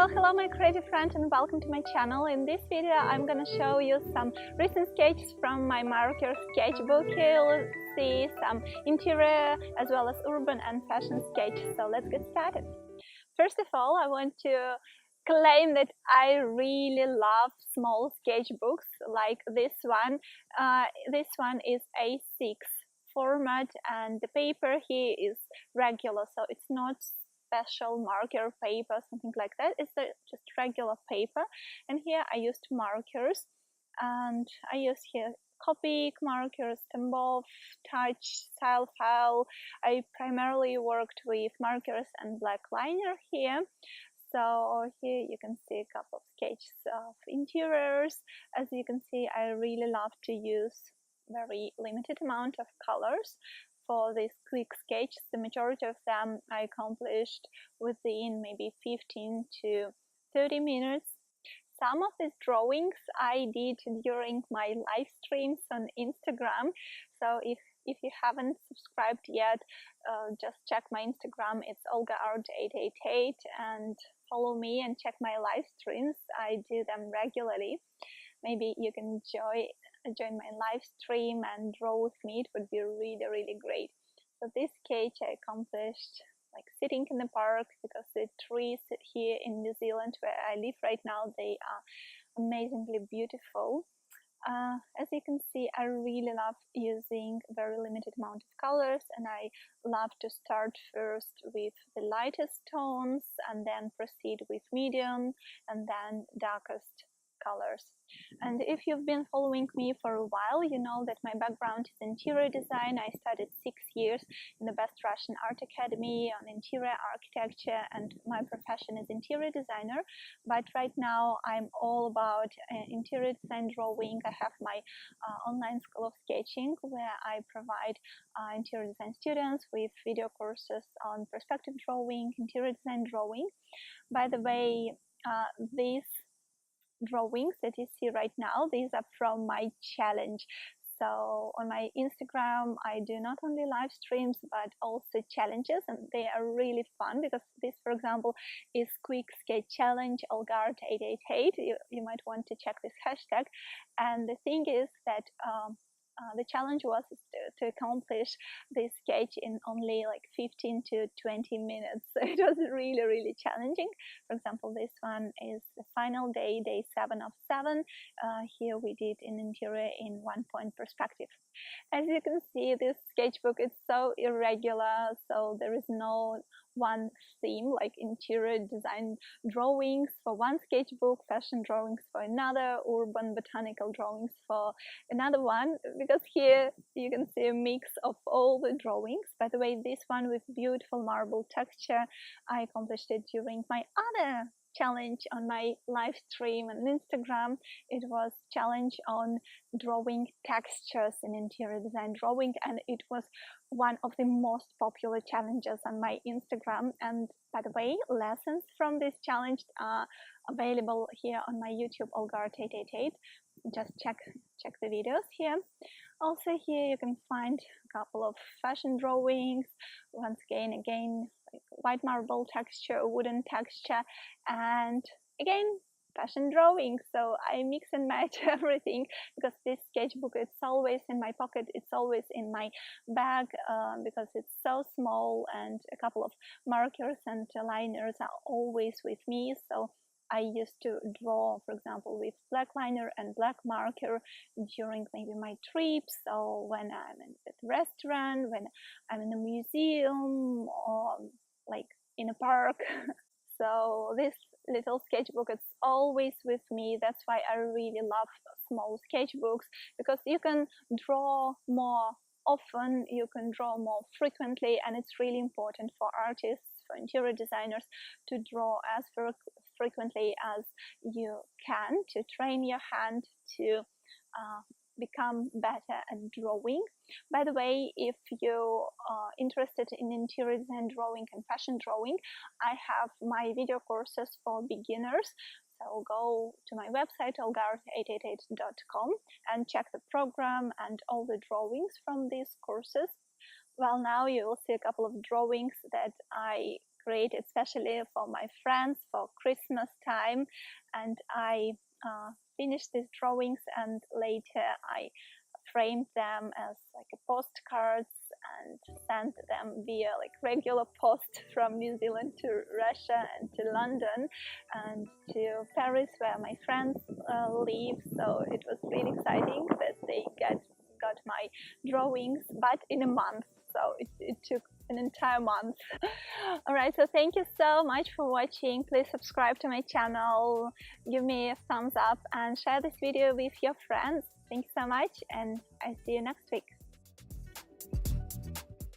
Well, hello my creative friends and welcome to my channel. In this video I'm gonna show you some recent sketches from my marker sketchbook. You'll see some interior as well as urban and fashion sketches. So let's get started. First of all, I want to claim that I really love small sketchbooks like this one. This one is A6 format and the paper here is regular, so it's not special marker paper, something like that. It's just regular paper, and here I used markers, and I use here Copic markers, Emboss, Touch, Style File. I primarily worked with markers and black liner here. So here you can see a couple of sketches of interiors. As you can see, I really love to use very limited amount of colors for this quick sketch. The majority of them I accomplished within maybe 15 to 30 minutes. Some of these drawings I did during my live streams on Instagram. So if you haven't subscribed yet, just check my Instagram. It's olgaart888 and follow me and check my live streams. I do them regularly. Maybe you can join my live stream and draw with me. It would be really great. So this sketch I accomplished like sitting in the park, because the trees here in New Zealand where I live right now, they are amazingly beautiful. As you can see, I really love using very limited amount of colors, and I love to start first with the lightest tones and then proceed with medium and then darkest colors. And if you've been following me for a while, you know that my background is interior design. I studied 6 years in the best Russian art academy on interior architecture, and my profession is interior designer. But right now I'm all about interior design drawing. I have my online school of sketching where I provide interior design students with video courses on perspective drawing, interior design drawing. By the way, these drawings that you see right now, these are from my challenge. So on my Instagram I do not only live streams but also challenges, and they are really fun, because this, for example, is Quick Sketch Challenge olgaart888. You might want to check this hashtag. And the thing is that the challenge was to accomplish this sketch in only like 15 to 20 minutes. So it was really challenging. For example, this one is the final day, day 7 of 7. Here we did an interior in 1-point perspective. As you can see, this sketchbook is so irregular, so there is no one theme like interior design drawings for one sketchbook, fashion drawings for another, urban botanical drawings for another one, because here you can see a mix of all the drawings. By the way, this one with beautiful marble texture, I accomplished it during my other challenge on my live stream on Instagram. It was challenge on drawing textures in interior design drawing, and it was one of the most popular challenges on my Instagram. And by the way, lessons from this challenge are available here on my YouTube olgaart888. Just check the videos here. Also here you can find a couple of fashion drawings, once again like white marble texture, wooden texture, and again fashion drawing. So I mix and match everything, because this sketchbook, it's always in my pocket, it's always in my bag, because it's so small, and a couple of markers and liners are always with me. So I used to draw, for example, with black liner and black marker during maybe my trips, or when I'm at a restaurant, when I'm in a museum, or like in a park. So this little sketchbook, it's always with me. That's why I really love small sketchbooks, because you can draw more often, you can draw more frequently, and it's really important for artists, for interior designers, to draw as frequently as you can, to train your hand to become better at drawing. By the way, if you are interested in interior design drawing and fashion drawing, I have my video courses for beginners. So go to my website olgaart888.com and check the program and all the drawings from these courses. Well, now you will see a couple of drawings that I created especially for my friends for Christmas time, and I finished these drawings, and later I framed them as like a postcards and sent them via like regular post from New Zealand to Russia and to London and to Paris where my friends live. So it was really exciting that they got my drawings, but in a month. So it took an entire month. Alright, so thank you so much for watching. Please subscribe to my channel, give me a thumbs up, and share this video with your friends. Thank you so much, and I see you next week.